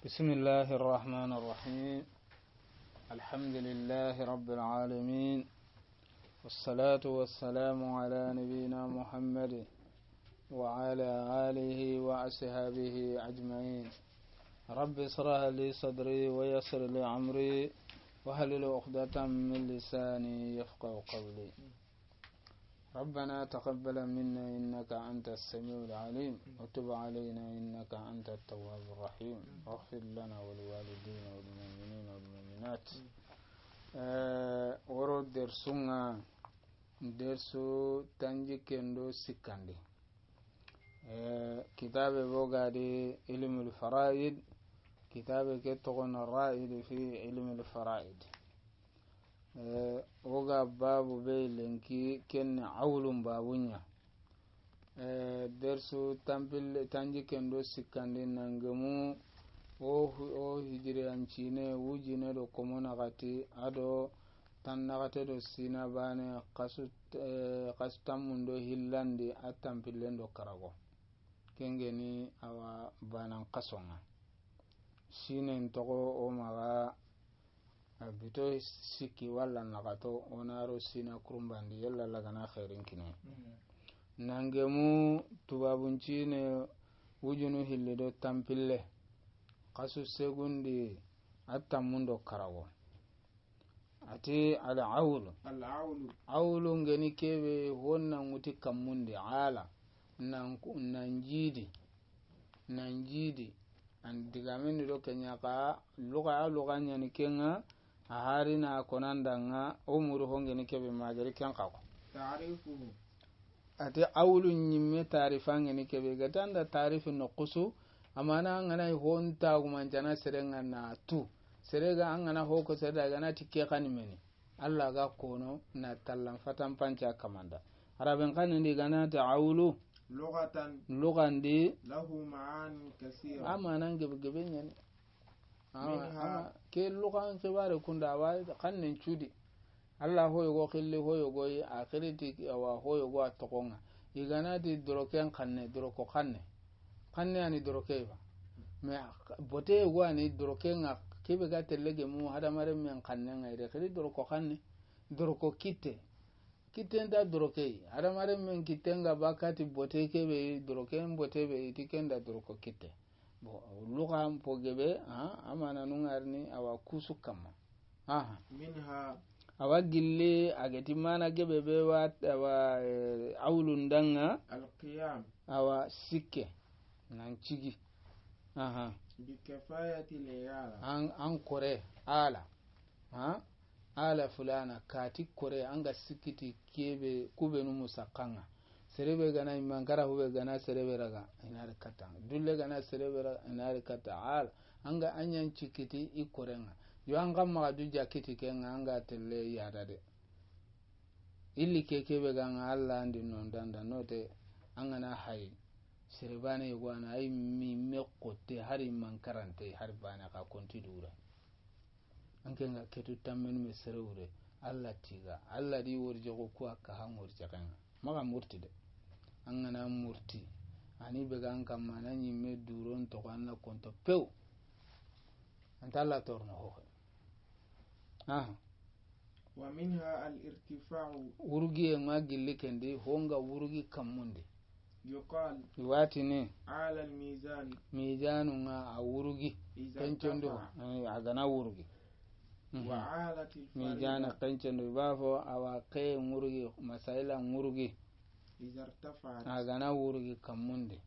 بسم الله الرحمن الرحيم. الحمد لله رب العالمين، والصلاة والسلام على نبينا محمد وعلى آله وأصحابه أجمعين. رب اشرح لي صدري ويسر لي أمري واحلل عقدة من لساني يفقهوا قولي. ربنا تقبل منا إنك أنت السميع العليم وتب علينا إنك أنت التواب الرحيم واغفر لنا ولوالدينا والمؤمنين والمؤمنات. ورود درسنا درسو تنجي كندو سكاندي كتاب بوغادي علم الفرائد، كتاب كتغن الرائد في علم الفرائد. woga babu bai lenki kenne awulun babunya dersu tanji kendo sikandi nangemu o hijiriyancine wujine do komona gati ado tannagate do sina bane kasu tammundo hillandi a tampillen do karago kengeni awa banan kasonga shine togo o maga bito siki walla nagato onaro sina kurumbandi yalla lagana khairin kine nangemu tubabuncine wujunu hillido tampille kasu segundi attamundo karawo ati al-awlu ngeni kebe wonna nguti kammundi ala nanjidi an digamini do kenyaka luga nyani kenga aharina konandanga umuru hongeni kebe magari kankako taarifuhu ati awlu nyimme taarifangeni kebe gatanda taarifu nuqsu amana ngana honta gumanjana serenga na tu serega angana hoko serega gana tikke kanimeni alla ga kono na tallan fatan panca kamanda araben kanindi gana ta awlu lugandi lahu ma'an kaseera amana gebe nyani ama ke lugan kibare kunda wa kannin cudi Allah hoyo go khille hoyo go akhiriti wa hoyo go atokonga iganati doroken kanne doroko kanne ani doroke ba me bote go ani dorokenga kebe gatelege mu hada mare men kanne ngaire khiri doroko kanne doroko kite nda doroke hada mare men kitenga bakati bote kebe doroken bote be itikenda doroko kite luga mpogebe amana nungarni awa kusu kama minha awa gille agati mana gebe be awa awlundanga alqiyam awa sikke nan cigi bi kifayati liyala an kore ala ala fulana kati kore anga sikiti kebe kubenu musakanga serebe gana imankara hube gana serebe raga inari kata dulle gana serebe raga inari kata al anga anyan cikiti ikorenga yo anga magadu jakiti kenga anga telle yadade illi kekebe ganga alla andi non danda note anga na hay serebane yugwana ay mi mekote hari mankarante hari bana ka konti dura anke nga ketu tammen me serewure alla tiga alla di worje ko ko aka hangorje kenga maga murtide angana murti ani be gan kam manani me duron to kanna konto pew antalla torno ho wa minha al-irtifa'u urgi ma gilli kendi honga urgi kammunde yuqal watini ala al-mizanu nga a urgi kencondo agana urgi wa alati al-mizana kencondo bafo awa kay urgi masaila urgi agana wurgi kammunde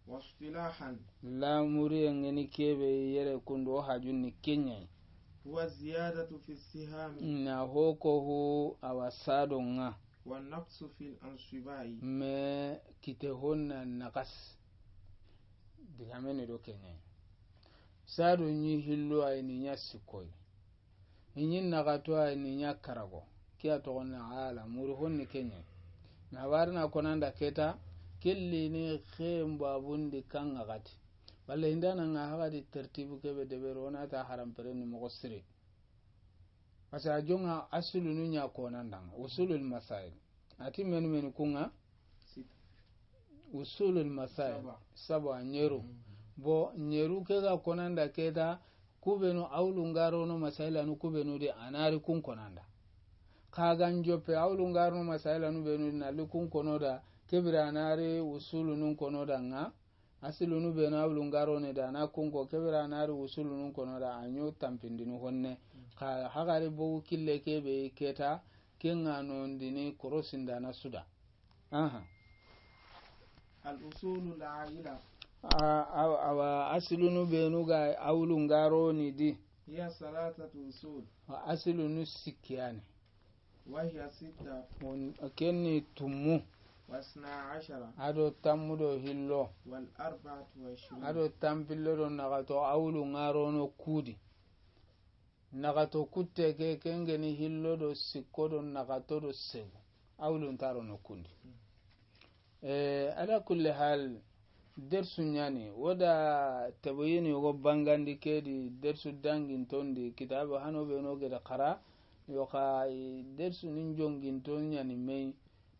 wastilahan la muri ngeni kebe yere kundo hajunni kenya wa ziyadatu fi siham na hoko hu awasado nga wa naqsu fil ansibai me kite honna naqas digamene do kenya sado nyi hillo ay ni nyasikoy nyin nagato ay ni nyakarago kiya to na ala muri honni kenya na warna konanda keta kelli ni khemba bundi kanga gati walla hindana nga hagadi tertibu kebe debero na ta haram pere ni mogosiri asa jonga asulu nunya konanda usulul masail ati men kunga usulul masail saba nyero bo nyeru ke ga konanda keta kubenu awlungaro no masaila nu kubenu de anari kun konanda kagan jope awlungaro no masaila nu benu na likun konoda kebira anari usulu nun konoda nga asilu nu benu awlungaro ne da na kunko kebira anari usulu nun konoda anyo tampindinu honne ka hagari bo kille kebe keta kenga no ndini korosinda na suda aha al-usulu al-aila awa asilunu benuga awlungaro ni di hiya salatatu usul asilunu sikiyani wa hiya sita kenni tumu wasna ashara ado tammudo hillo wal arba'atu wa 20 ado tampillo do nagato awlungaro no kudi nagato kutte ke kengeni hillo do sikko do nagato do segu awluntaro no kundi ala kulli hal dersu nyani woda tabayini go bangandi kedi dersu dangin tondi kitabu hano be no geda qara yo ka dersu nin jongin ton nyani mai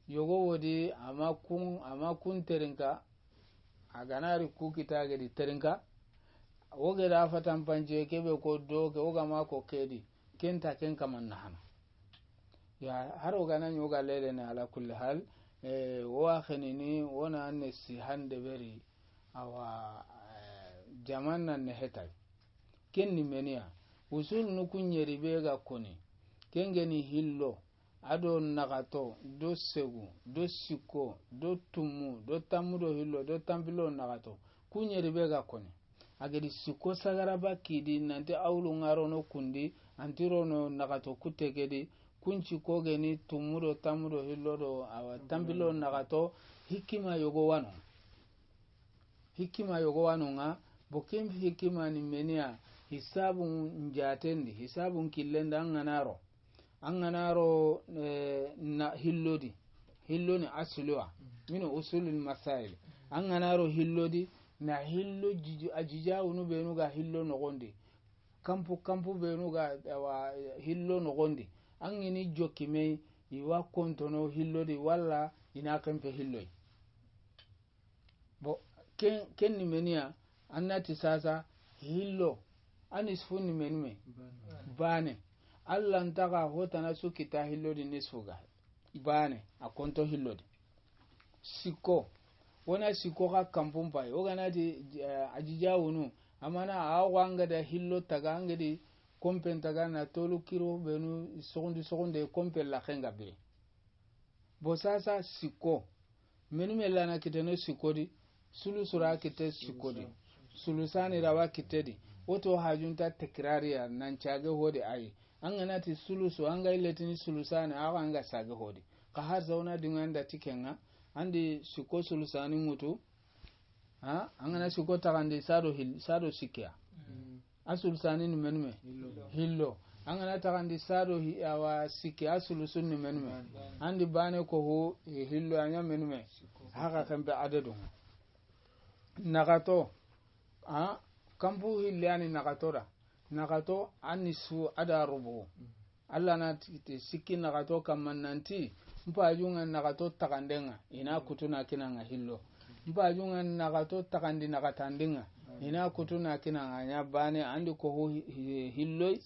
yogo wodi amakun terinka aganari ku kitage di terinka o geda fatan panje kebe ko do ke o gama ko kedi kenta ken kaman nahana ya haro ganan yoga lele ne ala kulli hal wa khanini wona anne si hande beri awa jaman nan ne hetai kenni menia usul nu kunyeri bega koni kengeni hillo ado nagato do segu do siko do tumu do tamudo hillo do tampilo nagato kunyeri bega koni agedi siko sagara bakidi nanti awlu ngaro no kundi antiro no nagato kutegedi kunci kogeni tumudo tamudo hillo do awa tampilo nagato hikima yogo wano nga bokem hikima ni menia hisabu njatendi hisabu killenda anganaro na hilloni asluwa mino usulul masail anganaro hillodi na hillo ajijawu nu benuga hillo nogondi kampu benuga wa hillo nogondi angini jokime iwa kontono hillodi walla ina kempe hilloi bo ken ni menia annati sasa hillo anisfu ni menume bane Allah ntaka hotana su kita hillodi nisfuga bane akonto hillodi siko wona siko ka kampumpa ogana di ajijawunu amana awanga da hillo taga ngedi kompen taga na tolu kiro benu sogonde kompen la khenga be bo sasa siko menume lana kiteno sikodi sulu sura kite sikodi sulu sani rawa kitedi woto hajunta tekrariya nan chage hode ai an gana ti sulusu an ga iletini sulusani awa an ga sage hodi ka har zauna dinganda tikenga andi siko sulusani mutu ha an gana siko takandi sado sikia asulusani ni menme hillo an gana takandi sado awa sikia sulusun ni menme andi bane ko ho hillo anya menme haka kambe adadu nagato ha kampu hillani nagato anisu ada rubu alla na sikki nagato kamannanti mpajunga nagato takandenga ina kutuna kinanga hillo mpajunga nagato takandi nagatandinga ina kutuna kinanga nyabane andi ko hilloi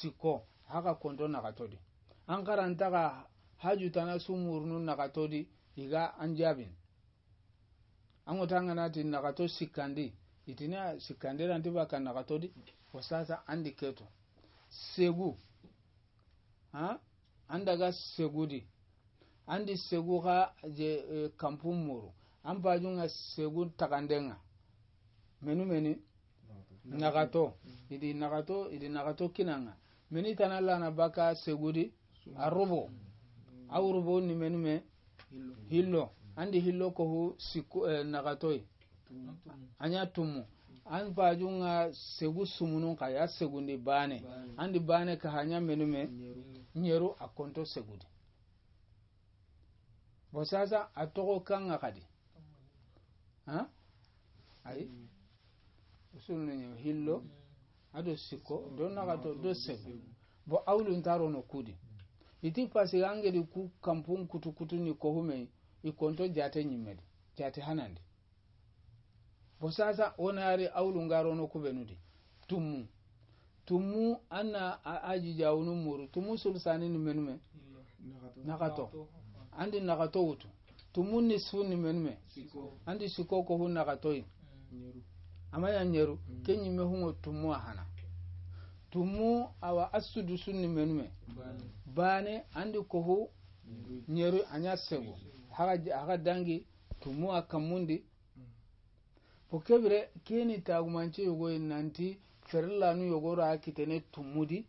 siko haka konto nagatodi ankarantaka hajutana sumurnu nagatodi iga anjabin angotanga nati nagato sikandi itina sikandera ndiba kan nagatodi wasasa andi keto segu ha andaga segudi andi segu ga je kampumuru ambajunga segu takandenga meni nagato idi nagato kinanga meni tanalla na baka segudi arubo awrubo ni menume hillo andi hillo ko hu siku nagatoi anya tumu an pajunga segu sumunun ka ya segundi bane andi bane ka hanya menume nyeru akonto segudi bosasa atoko kanga kadi ha ai usulunyo hillo ado siko do nagato do segu bo awlu ntaro no kudi iti pasi angedi ku kampung kutu ni ko hume ikonto jate nyimedi jate hanandi bo sasa onari awlungaro no kubenudi tumu anna aji jawunu muru tumu sulsani ni menume nakato andi nakato wutu tumu nisfu ni menume andi siko ko hu nakato amaya nyeru kenyi me hungo tumu hana tumu awa asudu sunni menume bane andi ko hu nyeru anya sego haga dangi tumu akamundi pokebire keni tagumanche yogo nanti ferlanu yogo ra kitene tumudi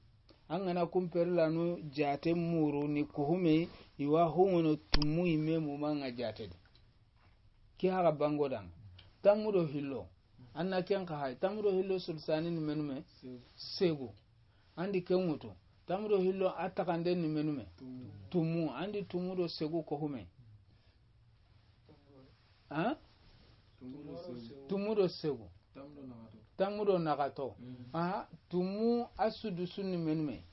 angana kum ferlanu jate muru ni kuhume iwa hongono tumu ime mumanga jate ki haga bangodan tamudo hillo anna ken ka hay tamudo hillo sulsani ni menume sego andi kenguto tamudo hillo atakande ni menume tumu andi tumudo sego kuhume ha tumudo sego tamudo nagato aha tumu asudu sunni menume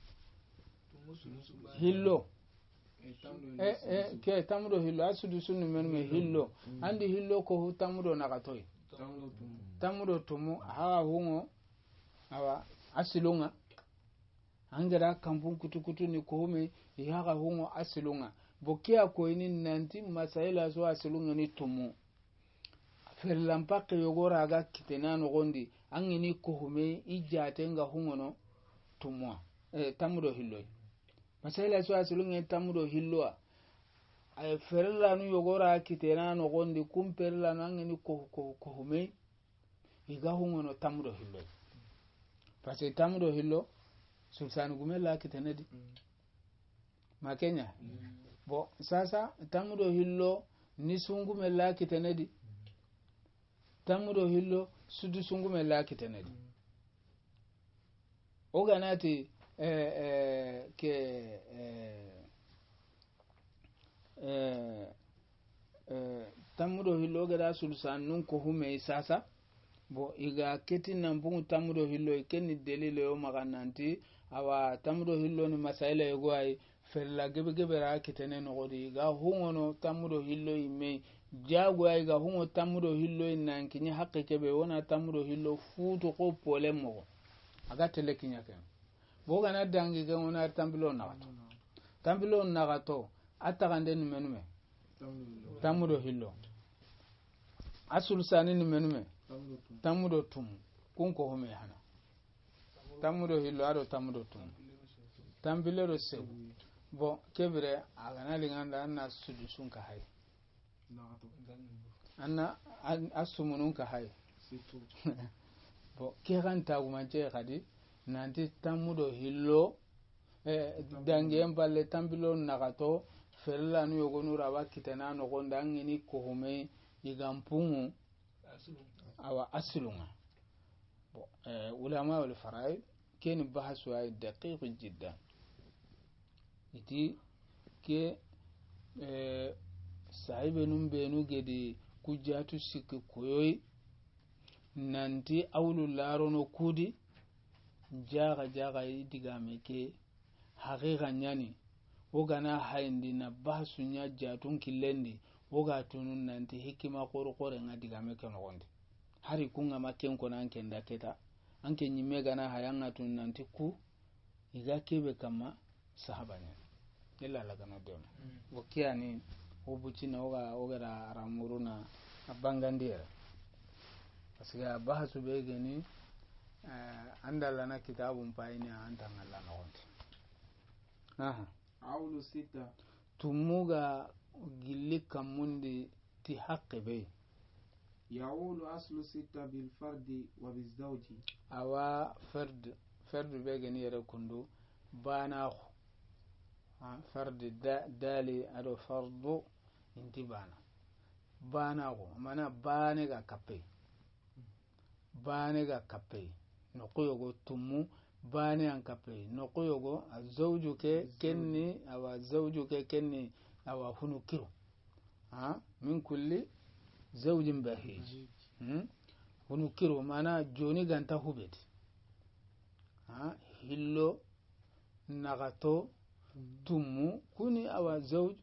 hillo ke tamudo hillo asudu sunni menume hillo andi hillo ko hu tamudo nagato tamudo tumu hawa hungo awa asilunga angara kampun kutukutu ni kuhume ihaga hungo asilunga bokia ko ini nanti masaila so asilunga ni tumu ferlampake yogora aga kitenano gondi angini kuhume ijatenga hungono tumwa tamudo hillo masaila so asilunga tamudo hillo ay ferlanu yogora kitenano gondi kumperlanu angini kuhume iga hungono tamudo hillo parce tamudo hillo sulsani gumela kitenedi makenya bo sasa tamudo hillo ni sungumela kitenedi tamudo hillo sudu sungumela kitenedi oganati tamudo hillo gada sulsan nun ko hume sasa bo iga keti nambungu tamudo hillo ikenni delile yo magananti awa tamudo hillo ni masaila yego ay ferla gebe ra kitene no godi ga hungono tamudo hillo ime jago ay ga hungo tamudo hillo nankinya hakke kebe wona tamudo hillo futo ko polemo aga tele kinya ken bo gana dangi ga wona tambilo nagato atagande ni menume tamudo hillo asul sani ni menume tamudo tum kunko home hana tamudo hillo ado tamudo tum tambilero se bo kebire agana linganda anna sudu sunka hay anna asumunun ka hay bo kegan tagumanje kadi nanti tamudo hillo dange balle tambilo nagato ferla nu yogonu rawa kitana no gonda ngini ko hume igampungu awa aslunga bo ulama wal faraid ken bahasu ay daqiq jiddan iti ke sahibe num benu gedi kujatu sikki koyoy nanti awlu larono kudi jaga digame ke haqiqa nyani wogana hayndi na bahasu nya jatun killendi woga tunun nanti hikima qore nga digame ke nogondi hari kunga maken ko nan ken daketa anke nyimme gana hayanga tun nanti ku iga kebe kama sahabanya illa la gano dem wokiani obucina oga ramuruna abangandira asiga bahasu begeni andala na kitabun paini anta ngalla nogondi aha awlu sita tumuga gilli kamundi ti haqqi be ya'ulu aslu sita bil fardi wa bil zawji awa fardu be gani yere kundu bana fardi dali ado fardu inti bana ko mana bane ga kappe no koyogo tumu bane an kappe no koyogo azawju ke kenni awa hunukiru min kulli zawjin bahij hunukiru mana joni ganta hubeti hillo nagato tumu kuni awa zawj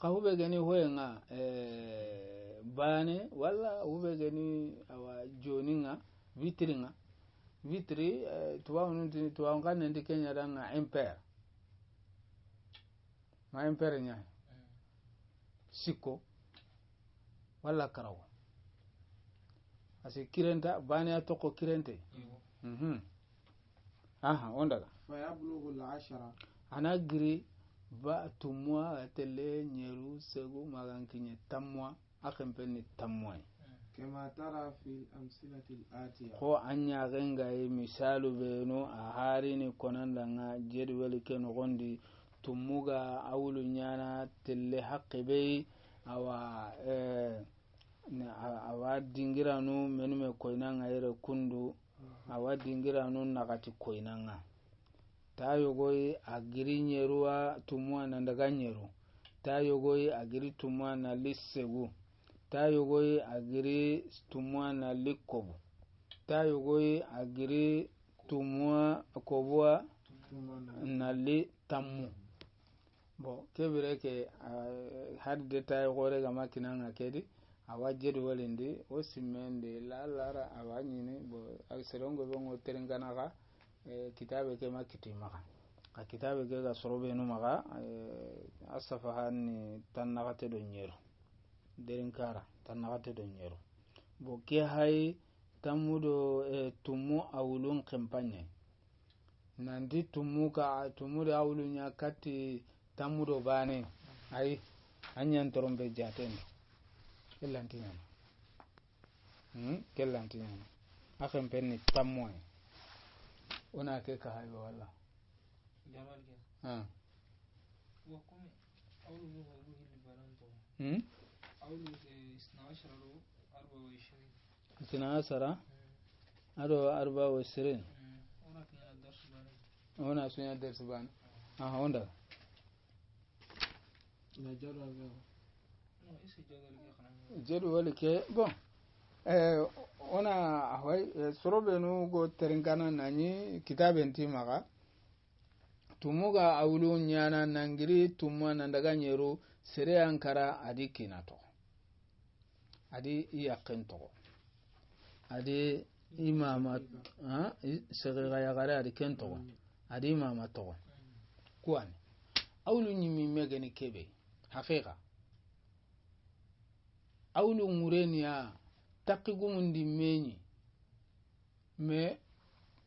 hube gani hoyenga bane wala hube gani awa joninga vitringa vitri tuwa ngane ndi Kenya danga impere ma impere nya siko wala karawo asi kirenta bane atoko kirente aha ondaga فيبلغ العشرة ana giri ba tumwa atele nyeru segu magankinye tamwa akempeni tamwa كما ترى في الأمثلة الآتية ko anya genga e misalu beno a harini konanda nga jedwel ken gondi tumuga awulu nyana telle haqibe awa awa dingiranu menume koinanga ere kundu awa dingiranu nakati koinanga tayo goyi agiri nyeruwa tumwa na ndaga nyeru tayo goyi agiri tumwa na lissegu tayo goyi agiri tumwa na likobu tayo goyi agiri tumwa kobwa na li tammu bo kebire ke hadde tayo gore ga makinanga kedi awa jedu walindi o simmende la lara awanyini bo serongo bongo terengana ga kitabe ke makiti maka a kitabe ke ga sorobe no maka asafahan tannagate do nyero derinkara tannagate do nyero bo ke hay tamudo tumu awulun kampanye nandi tumu da awulun ya kati tamudo bane ay anyan torombe jatendo kellantinyana kellantinyana akan penni tammoy ona ke ka hayba walla jamal ke ha wa kum awlu ruhi libaranto awlu 12 ro 24 24 ona kina darsu bane ona sunya darsu bane aha onda ina jadwal ga no isi jadwal ke khana jadwal ke bon ona ahwai sorobe no go teringana nani kitaben ti maka tumuga awulu nyana nangiri tumwa nandaga nyeru sere ankara adi kinato adi yaqento adi imama segega yagare adi kento adi imama to kwani awulu nyimi megeni kebe haqiqa awulu mureniya taqigumundi menyi me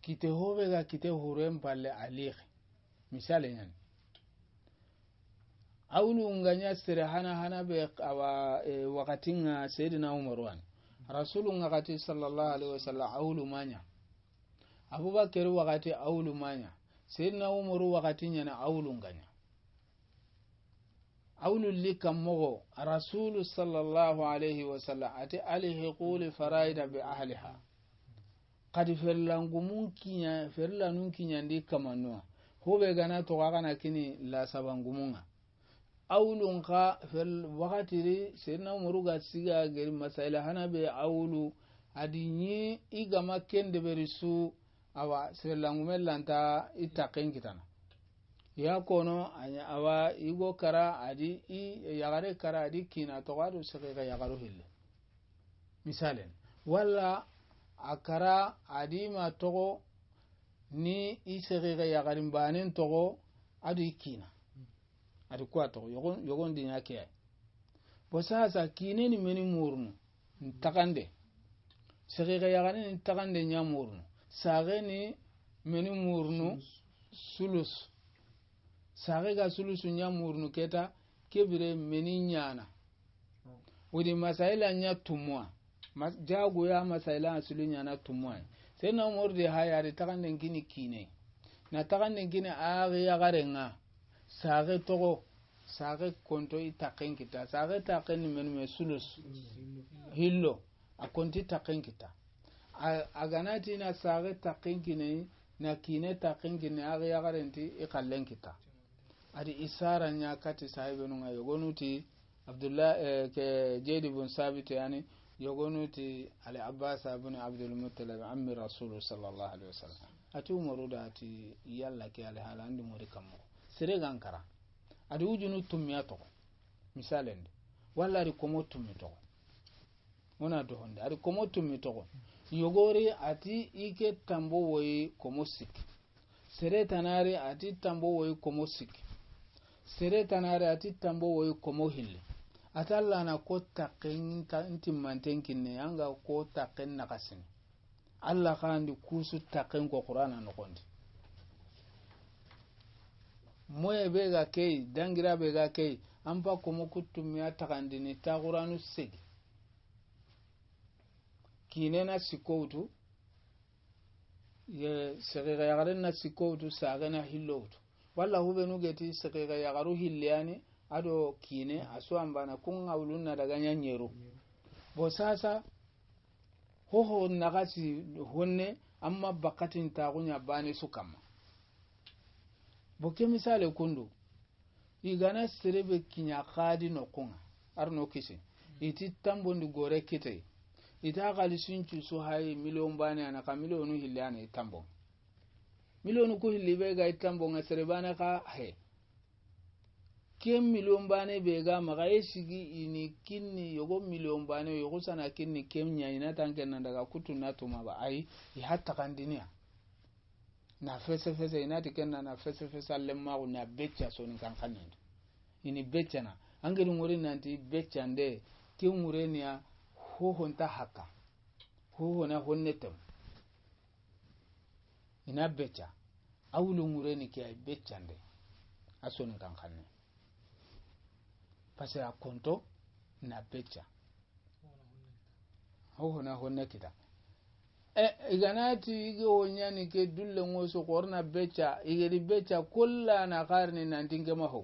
kite hobe ga kite huren palle alikh misale nyan awulu nganya sere hana be awa wakatinga sayyidina umar wan rasulun ngati sallallahu alaihi wasallam awulu manya abubakar wakati awulu manya sayyidina umar wakatinya na awulu nganya awlu likam mogo rasulu sallallahu alaihi wasallam ati alihi quli faraida bi ahliha qad ferlangumun kinya ndi kamanwa hobe gana to kana kini la sabangumunga awlu ka fel wakati sirna umaru ga siga gari masaila hanabe awlu adinyi igama kende berisu awa ferlangumellanta itaqen kitana ya kono anya awa igo kara adi yagare kara adi kina to wadu sege yagaru hille misalen wala akara adi ma togo ni isege yagarin banen togo adi kina adi kwa togo yogon dinya ke bo sasa kine ni meni murnu takande sege yagarin ni takande nya murnu sage ni meni murnu sulus sage ga sulusu nya murnu keta kebire meni nyana wudi masaila nya tumwa jago ya masaila asulu nyana tumwa sai na murde hayare takande ngini kine na takande ngini age ya garenga sage togo sage konto itaken kita sage taken menu me sulus hillo akonti taken kita aganati na sage taken kine na kine taken kine age ya garenti ikallen kita adi isara nya kati sahibe nunga yogonuti abdullah ke jedi bun sabit yani yogonuti ali abbas ibn abdul muttalib ammi rasul sallallahu alaihi wasallam ati umaru da ati yalla ke ali halandi muri kammo sire gankara adi ujunu tumya to misalen walla ari komo tummi to ona do honde ari komo tummi to yogori ati ike tambo woyi komo sik sere tanare ati tambo woyi komo sik sere tanare ati tambo woyi komo hilli atalla na ko taqqin timmanten kinne anga ko taqqin nakasin Allah khandi kusu taqqin ko qur'ana no gondi moye be ga kei dangira be ga kei ampa komo kutum ya takandini ta qur'anu sigi kinena sikoutu ye sege ya garen na sikoutu sagana hilloutu walla hube nugeti sege ya garu hilliyani ado kine aso ambana kun awlunna daga nyanyeru bo sasa ho nagasi honne amma bakatin tagunya bani sukama bo ke misale kundu igana serebe kinya khadi no kunga arno kisi iti tambondi gore kite ita gali sinchu so hay million bani ana ka millionu hillani tambo millionu ko hillibe ga tambo nga serebana ka he kem million bane be ga maga esigi ini kinni yogo million bane yogo sana kinni kem nya ina tanke nan daga kutuna tuma ba ai hatta kandinia na fese ina tikenna na fese lemma na becca so ni kan kanen ini becca na angeli ngori nanti becca nde ke ngurenia ho honta haka ho na honnetem ina becca awlu ngureni ke becca nde aso ni kan kanen parce a konto na becca ho na honne kita iganati ige wonyani ke dulle ngoso korna becca igeri becca kolla na qarni nan dinge maho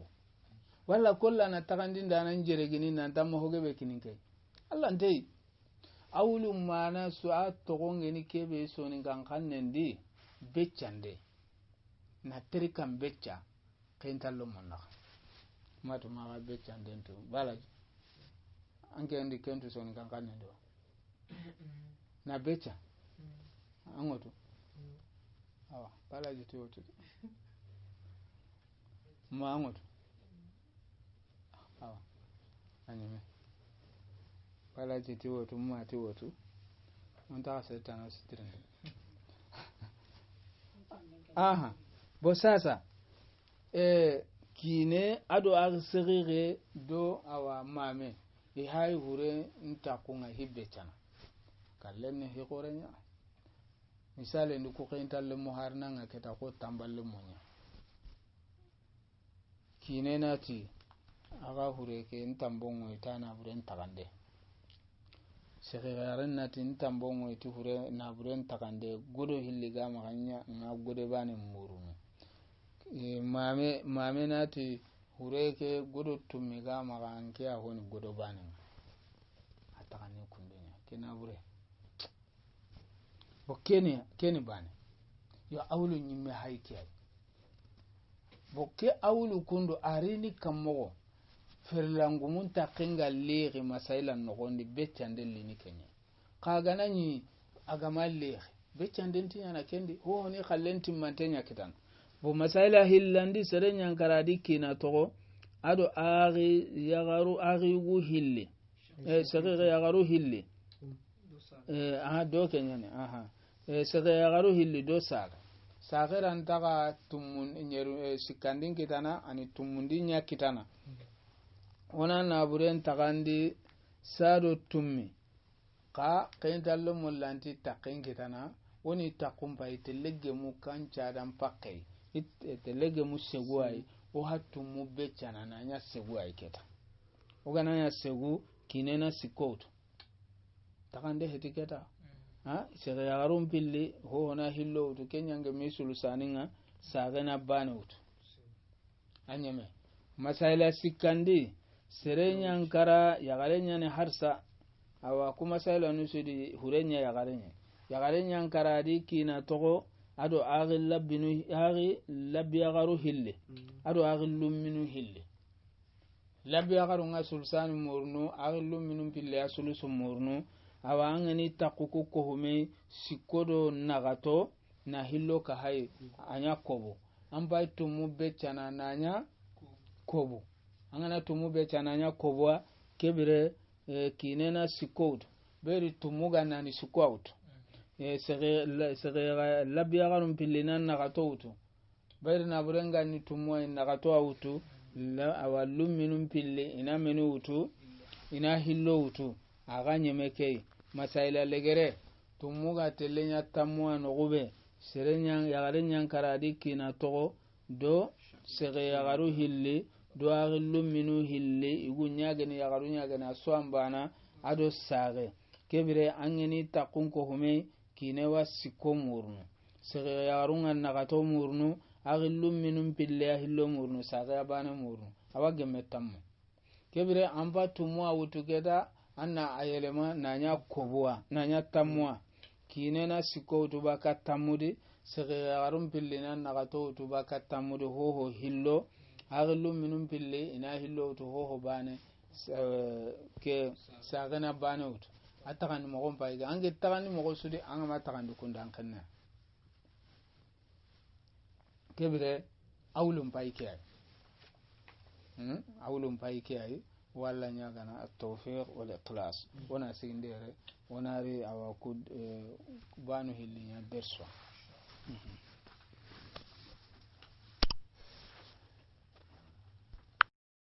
walla kolla na takandinda nan jeregini nan tamma hogebe kininke Allah ndey awlu mana su'a togongeni kebe soni kan kannendi becca nde na trikam becca kentallo monna matu ma becca ndento balaji anke ndi kentu soni kan kannendo na becca angoto awa balaji to ma angoto awa anyeme balaji to ma to onta setana sitre aha bo sasa kine ado agsirire do awa mame hay hure ntakunga hibbetana kallenne hiqorenya misale ndu ko kental mo harna ngaketa ko tamballe monya kine nati aga hure ke ntambongo itana hure ntakande segaren nati ntambongo itu hure na hure ntakande godo hilliga maganya na gode bane murunu mame nati hure ke godo tumiga maganke a honi godo bane atakane kundunya kena hure bo keni bane yo awlu nyimme hayki bo ke awlu kundu arini kammo ferlangu munta kenga legi masailan no gondi beccande lini kenya kaga nani agama legi beccande tinyana kendi ho ni khallenti mantenya kitan bo masaila hillandi serenya karadi kina togo ado ari yagaru ari gu hilli sere yagaru hilli do kenyane sere yagaru hilli do saga sageran taga tumun nyeru sikandin kitana ani tumundi nya kitana ona naburen tagandi sado tummi ka kentallo mullanti takin kitana woni takumpa itelege mu kanca dan pakke itelege mu seguai o hatumu becana na nya seguai keta o gana nya segu kinena sikoto takande hetiketa sere yarum pilli ho na hillo to kenyange misulu saninga sagana banut anyame masaila sikandi serenya nkara yagarenya ne harsa awa kuma saila nusudi hurenya yagarenya nkara di kina togo ado agi labbi yagaru hille ado agi lumminu hille labbi yagaru nga sulsani murnu agi lumminu pille ya sulusu murnu awa angani takuku kohume sikodo nagato na hillo ka hay anya kobo ambai tumu becana nanya kobo angana tumu be cananya kobwa kebire kinena sikoutu beri tumuga nani sikoutu sege labiya garum pillina nakatoutu beri naburenga ni tumu nakato autu la awallum minum pille ina menu utu ina hillo utu aga nyemeke masaila legere tumuga telenya tamwa no gube serenya yagare nyankaradi kina togo do sege yagaru hilli do agillum minu hilli igunya gani yagaru nya gana soambana ado sage kebire angeni takunko hume kinewa sikko murnu sege yagaru nganakato murnu agillum minum pille hillo murnu sage abana murnu awage metammo kebire amba tumu awutu geda anna ayelema nanya kobwa nanya tamwa kinena sikko tuba katamudi sege yagarum pille nan nakato tuba katamudi hoho hillo agillum minum pille ina hillo to hoho bane ke sagana bane ut atakan mo gon payga ange tagani mo go sudi anga matakan dukundan kanna kebire awlum payke awlum payke ay walla nyagana at-tawfiq wal ikhlas wana sindere wana ri awakud banu hillinya derso